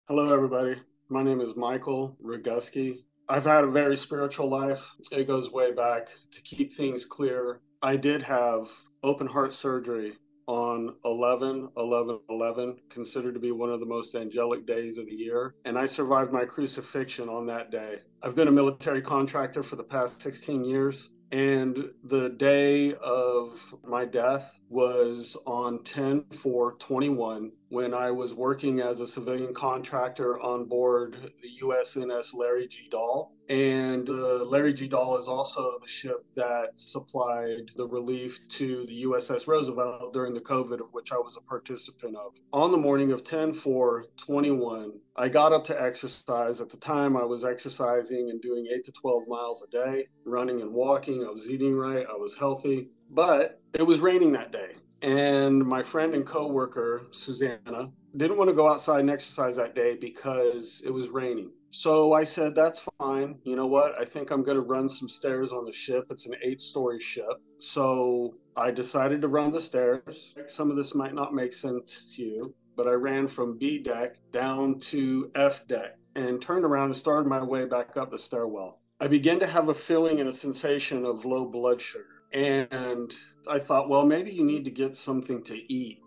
Hello, everybody. My name is Michael Roguski. I've had a very spiritual life. It goes way back. To keep things clear, I did have open heart surgery on 11/11/11, considered to be one of the most angelic days of the year. And I survived my crucifixion on that day. I've been a military contractor for the past 16 years. And the day of my death was on 10/4/21 when I was working as a civilian contractor on board the USNS Larry G. Dahl. And the Larry G. Dahl is also the ship that supplied the relief to the USS Roosevelt during the COVID, of which I was a participant of. On the morning of 10/4/21, I got up to exercise. At the time, I was exercising and doing 8 to 12 miles a day, running and walking. I was eating right. I was healthy. But it was raining that day. And my friend and coworker, Susanna, didn't want to go outside and exercise that day because it was raining. So I said, that's fine. You know what? I think I'm going to run some stairs on the ship. It's an 8-story ship. So I decided to run the stairs. Some of this might not make sense to you, but I ran from B deck down to F deck and turned around and started my way back up the stairwell. I began to have a feeling and a sensation of low blood sugar. And I thought, well, maybe you need to get something to eat,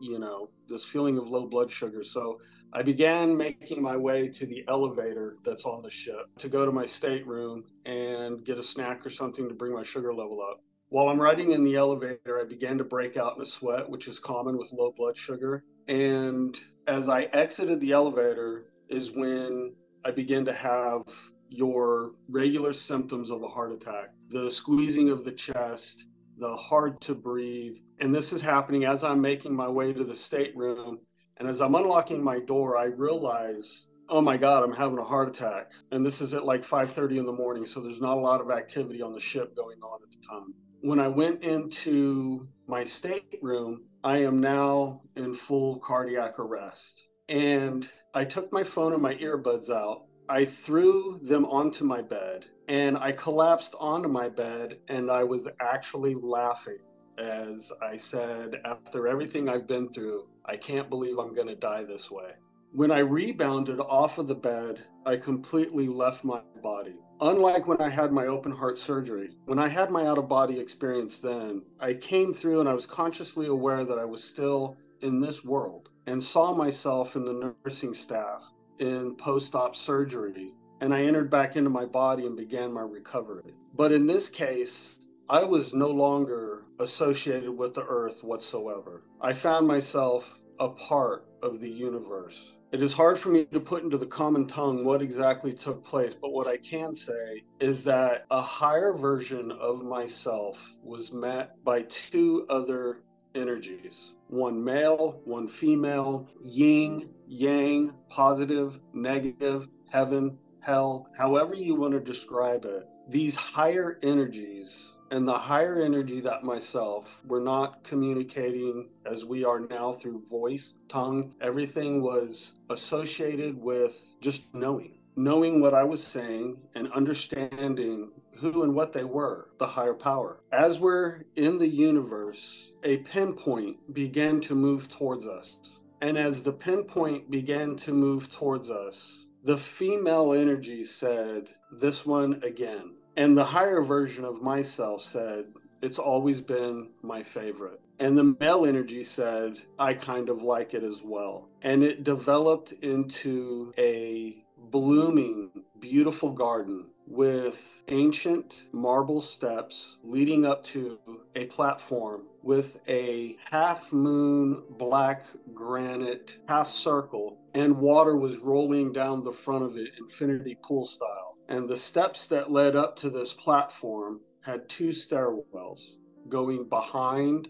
this feeling of low blood sugar. So I began making my way to the elevator that's on the ship to go to my stateroom and get a snack or something to bring my sugar level up. While I'm riding in the elevator, I began to break out in a sweat, which is common with low blood sugar. And as I exited the elevator is when I began to have your regular symptoms of a heart attack, the squeezing of the chest, the hard to breathe. And this is happening as I'm making my way to the stateroom. And as I'm unlocking my door, I realize, oh my God, I'm having a heart attack. And this is at like 5:30 in the morning. So there's not a lot of activity on the ship going on at the time. When I went into my stateroom, I am now in full cardiac arrest. And I took my phone and my earbuds out. I threw them onto my bed and I collapsed onto my bed, and I was actually laughing as I said, after everything I've been through, I can't believe I'm going to die this way. When I rebounded off of the bed, I completely left my body. Unlike when I had my open heart surgery, when I had my out of body experience then, I came through and I was consciously aware that I was still in this world and saw myself in the nursing staff in post-op surgery, and I entered back into my body and began my recovery. But in this case, I was no longer associated with the earth whatsoever. I found myself a part of the universe. It is hard for me to put into the common tongue what exactly took place, but what I can say is that a higher version of myself was met by two other energies, one male, one female, yin, yang, positive, negative, heaven, hell, however you want to describe it. These higher energies and the higher energy that myself were not communicating as we are now through voice, tongue. Everything was associated with just knowing what I was saying and understanding who and what they were, the higher power. As we're in the universe, a pinpoint began to move towards us. And as the pinpoint began to move towards us, the female energy said, this one again. And the higher version of myself said, it's always been my favorite. And the male energy said, I kind of like it as well. And it developed into a blooming, beautiful garden with ancient marble steps leading up to a platform with a half moon black granite half circle, and water was rolling down the front of it, infinity pool style. And the steps that led up to this platform had two stairwells going behind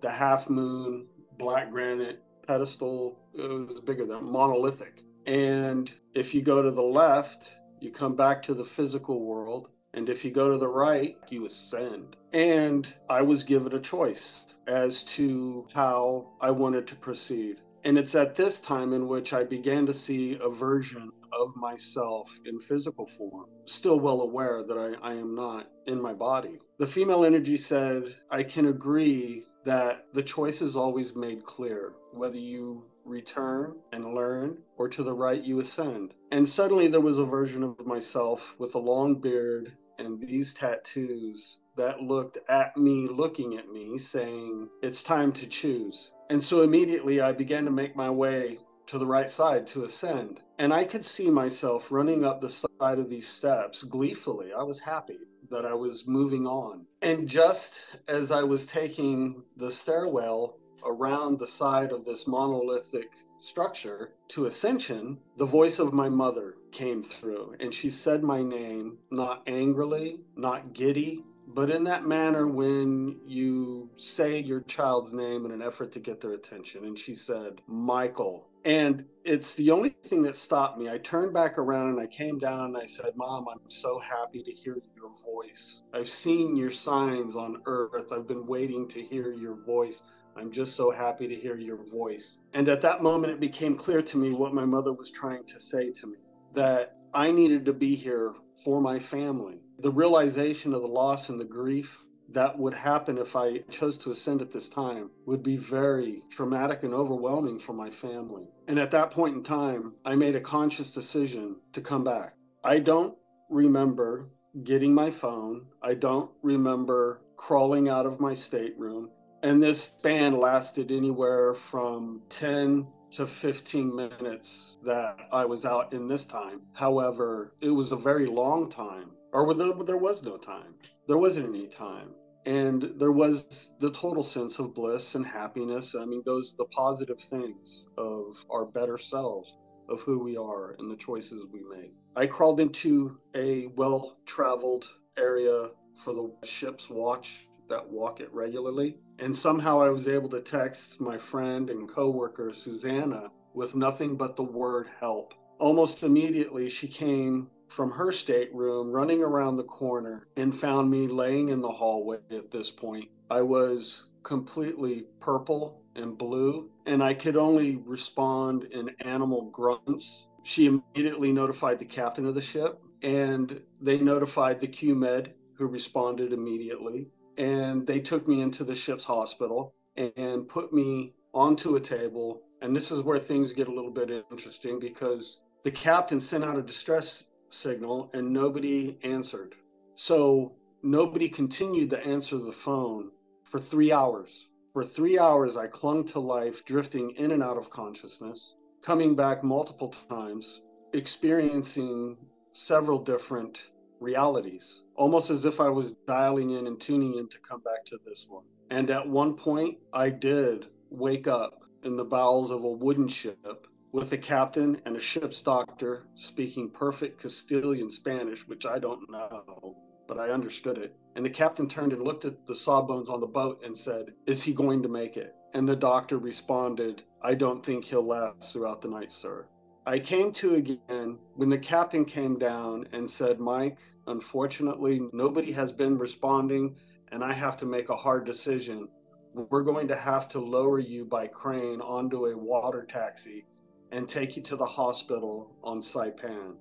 the half moon black granite pedestal. It was bigger than monolithic. And if you go to the left, you come back to the physical world. And if you go to the right, you ascend. And I was given a choice as to how I wanted to proceed. And it's at this time in which I began to see a version of myself in physical form, still well aware that I am not in my body. The female energy said, I can agree that the choice is always made clear, whether you return and learn, or to the right you ascend. And suddenly there was a version of myself with a long beard and these tattoos that looked at me, looking at me, saying, it's time to choose. And so immediately I began to make my way to the right side to ascend. And I could see myself running up the side of these steps gleefully. I was happy that I was moving on. And just as I was taking the stairwell around the side of this monolithic structure to ascension, the voice of my mother came through, and she said my name, not angrily, not giddy, but in that manner when you say your child's name in an effort to get their attention. And she said, Michael. And it's the only thing that stopped me. I turned back around and I came down and I said, Mom, I'm so happy to hear your voice. I've seen your signs on earth. I've been waiting to hear your voice. I'm just so happy to hear your voice. And at that moment, it became clear to me what my mother was trying to say to me, that I needed to be here for my family. The realization of the loss and the grief that would happen if I chose to ascend at this time would be very traumatic and overwhelming for my family. And at that point in time, I made a conscious decision to come back. I don't remember getting my phone. I don't remember crawling out of my stateroom. And this span lasted anywhere from 10 to 15 minutes that I was out in this time. However, it was a very long time, or there was no time. There wasn't any time. And there was the total sense of bliss and happiness. I mean, those are the positive things of our better selves, of who we are and the choices we make. I crawled into a well-traveled area for the ship's watch that walk it regularly. And somehow I was able to text my friend and coworker, Susanna, with nothing but the word help. Almost immediately, she came from her stateroom, running around the corner, and found me laying in the hallway at this point. I was completely purple and blue, and I could only respond in animal grunts. She immediately notified the captain of the ship, and they notified the QMed, who responded immediately. And they took me into the ship's hospital and put me onto a table. And this is where things get a little bit interesting, because the captain sent out a distress signal and nobody answered. So nobody continued to answer the phone for 3 hours. For 3 hours, I clung to life, drifting in and out of consciousness, coming back multiple times, experiencing several different realities, almost as if I was dialing in and tuning in to come back to this one. And at one point, I did wake up in the bowels of a wooden ship with a captain and a ship's doctor speaking perfect Castilian Spanish, which I don't know, but I understood it. And the captain turned and looked at the sawbones on the boat and said, is he going to make it? And the doctor responded, I don't think he'll last throughout the night, sir. I came to again when the captain came down and said, Mike, unfortunately, nobody has been responding, and I have to make a hard decision. We're going to have to lower you by crane onto a water taxi and take you to the hospital on Saipan.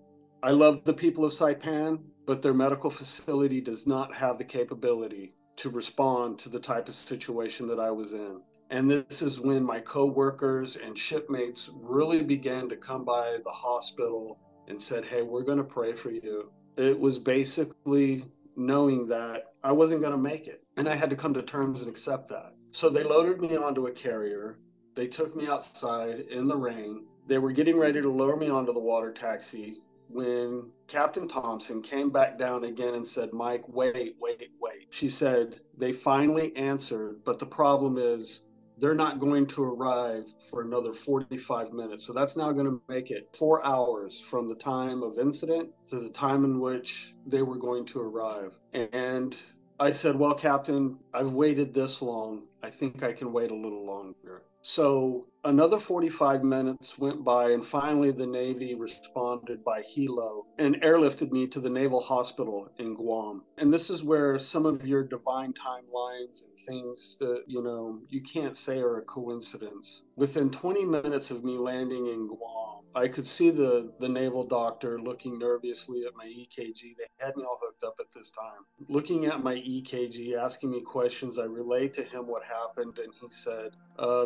I love the people of Saipan, but their medical facility does not have the capability to respond to the type of situation that I was in. And this is when my coworkers and shipmates really began to come by the hospital and said, hey, we're going to pray for you. It was basically knowing that I wasn't going to make it. And I had to come to terms and accept that. So they loaded me onto a carrier. They took me outside in the rain. They were getting ready to lower me onto the water taxi when Captain Thompson came back down again and said, Mike, wait. She said, they finally answered, but the problem is they're not going to arrive for another 45 minutes. So that's now going to make it 4 hours from the time of incident to the time in which they were going to arrive. And I said, well, Captain, I've waited this long. I think I can wait a little longer. So another 45 minutes went by, and finally the Navy responded by helo and airlifted me to the Naval Hospital in Guam. And this is where some of your divine timelines and things that, you can't say are a coincidence. Within 20 minutes of me landing in Guam, I could see the naval doctor looking nervously at my EKG. They had me all hooked up at this time. Looking at my EKG, asking me questions, I relayed to him what happened, and he said,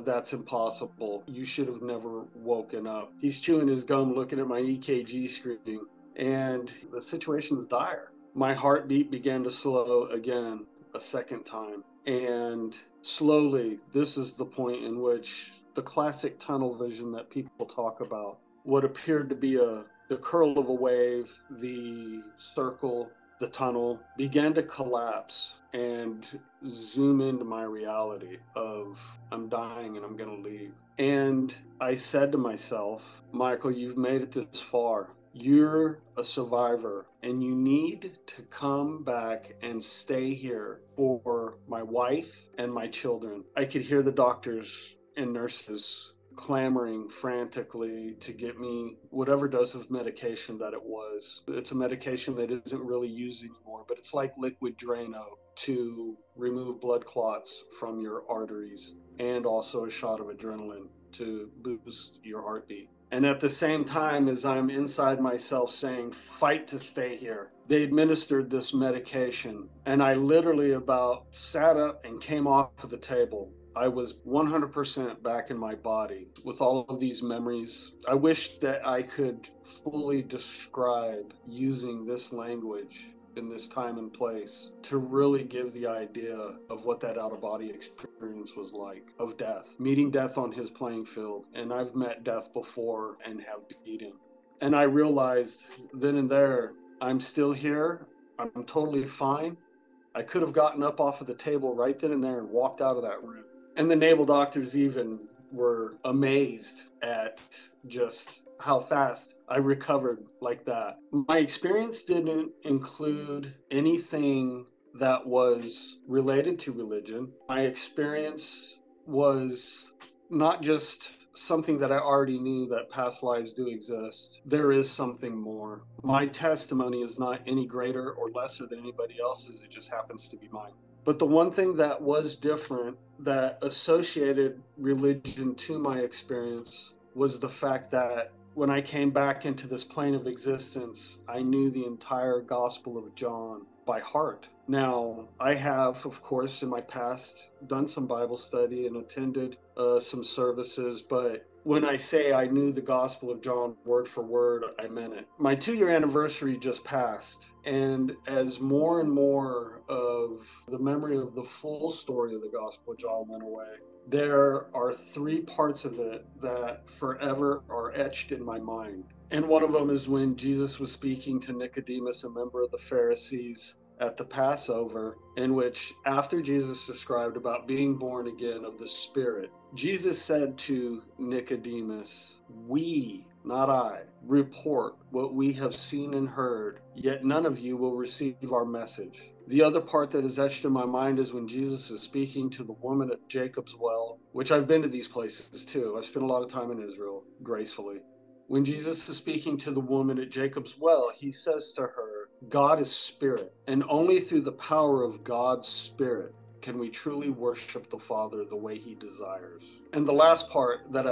that's impossible. terrible. You should have never woken up. He's chewing his gum, looking at my EKG screen, and the situation's dire. My heartbeat began to slow again a second time. And slowly, this is the point in which the classic tunnel vision that people talk about, what appeared to be the curl of a wave, the circle, the tunnel, began to collapse and zoom into my reality of I'm dying and I'm going to leave. And I said to myself, Michael, you've made it this far. You're a survivor and you need to come back and stay here for my wife and my children. I could hear the doctors and nurses clamoring frantically to get me whatever dose of medication that it was. It's a medication that isn't really used anymore, but it's like liquid Drano to remove blood clots from your arteries, and also a shot of adrenaline to boost your heartbeat. And at the same time, as I'm inside myself saying, fight to stay here, they administered this medication. And I literally about sat up and came off of the table. I was 100% back in my body with all of these memories. I wish that I could fully describe using this language in this time and place to really give the idea of what that out-of-body experience was like, of death, meeting death on his playing field. And I've met death before and have beat him. And I realized then and there, I'm still here. I'm totally fine. I could have gotten up off of the table right then and there and walked out of that room. And the naval doctors even were amazed at just how fast I recovered like that. My experience didn't include anything that was related to religion. My experience was not just something that I already knew, that past lives do exist. There is something more. My testimony is not any greater or lesser than anybody else's. It just happens to be mine. But the one thing that was different, that associated religion to my experience, was the fact that when I came back into this plane of existence, I knew the entire Gospel of John by heart. Now, I have, of course, in my past done some Bible study and attended some services, but when I say I knew the Gospel of John word for word, I meant it. My 2-year anniversary just passed, and as more and more of the memory of the full story of the Gospel of John went away, there are 3 parts of it that forever are etched in my mind. And one of them is when Jesus was speaking to Nicodemus, a member of the Pharisees, at the Passover, in which, after Jesus described about being born again of the Spirit, Jesus said to Nicodemus, "We, not I, report what we have seen and heard, yet none of you will receive our message." The other part that is etched in my mind is when Jesus is speaking to the woman at Jacob's well, which I've been to these places too. I've spent a lot of time in Israel, gracefully. When Jesus is speaking to the woman at Jacob's well, he says to her, God is spirit, and only through the power of God's spirit can we truly worship the Father the way he desires. And the last part that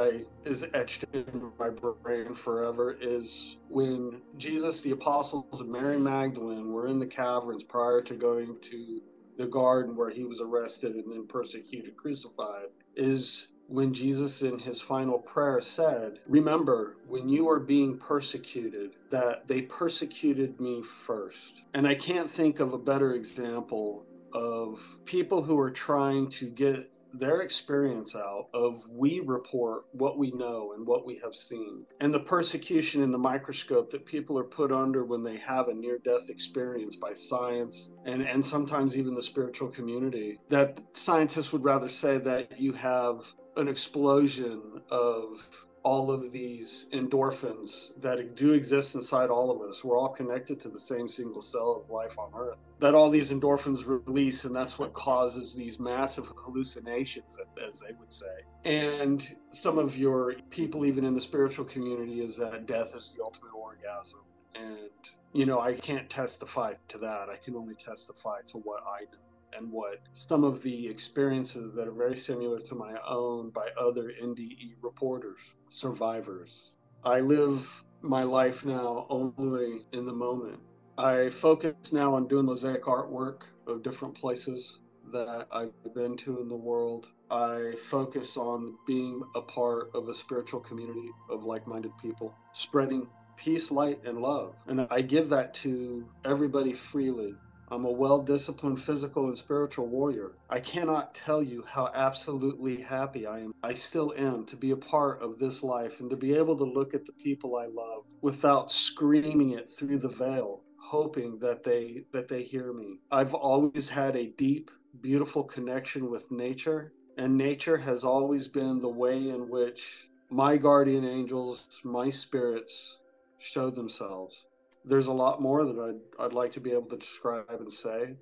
is etched in my brain forever is when Jesus, the apostles, and Mary Magdalene were in the caverns prior to going to the garden where he was arrested and then persecuted, crucified, is when Jesus in his final prayer said, "Remember, when you are being persecuted, that they persecuted me first." And I can't think of a better example of people who are trying to get their experience out of, we report what we know and what we have seen, and the persecution in the microscope that people are put under when they have a near-death experience by science and sometimes even the spiritual community, that scientists would rather say that you have an explosion of all of these endorphins that do exist inside all of us. We're all connected to the same single cell of life on Earth. That all these endorphins release, and that's what causes these massive hallucinations, as they would say. And some of your people, even in the spiritual community, is that death is the ultimate orgasm. And, you know, I can't testify to that. I can only testify to what I know, and what some of the experiences that are very similar to my own by other NDE reporters, survivors. I live my life now only in the moment. I focus now on doing mosaic artwork of different places that I've been to in the world. I focus on being a part of a spiritual community of like-minded people, spreading peace, light, and love. And I give that to everybody freely. I'm a well-disciplined physical and spiritual warrior. I cannot tell you how absolutely happy I still am to be a part of this life and to be able to look at the people I love without screaming it through the veil, hoping that they hear me. I've always had a deep, beautiful connection with nature, and nature has always been the way in which my guardian angels, my spirits, show themselves. There's a lot more that I'd like to be able to describe and say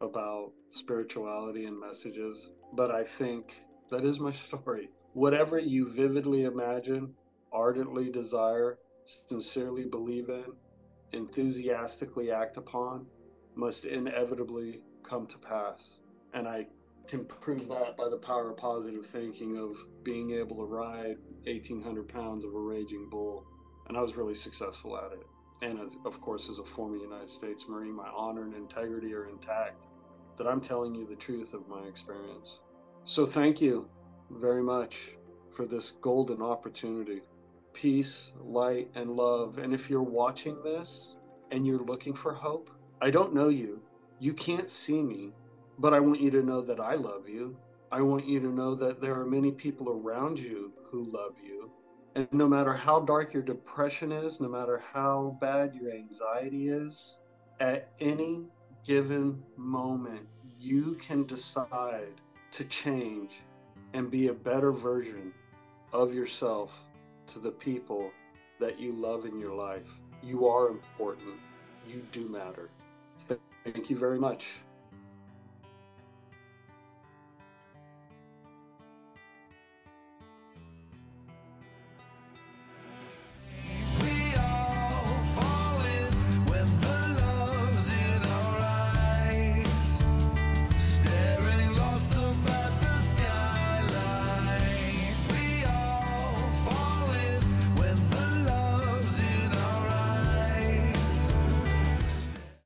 about spirituality and messages, but I think that is my story. Whatever you vividly imagine, ardently desire, sincerely believe in, enthusiastically act upon, must inevitably come to pass. And I can prove that by the power of positive thinking, of being able to ride 1,800 pounds of a raging bull. And I was really successful at it. And as, of course, as a former United States Marine, my honor and integrity are intact, that I'm telling you the truth of my experience. So thank you very much for this golden opportunity. Peace, light, and love. And if you're watching this and you're looking for hope, I don't know you. You can't see me, but I want you to know that I love you. I want you to know that there are many people around you who love you. And no matter how dark your depression is, no matter how bad your anxiety is, at any given moment, you can decide to change and be a better version of yourself to the people that you love in your life. You are important. You do matter. Thank you very much.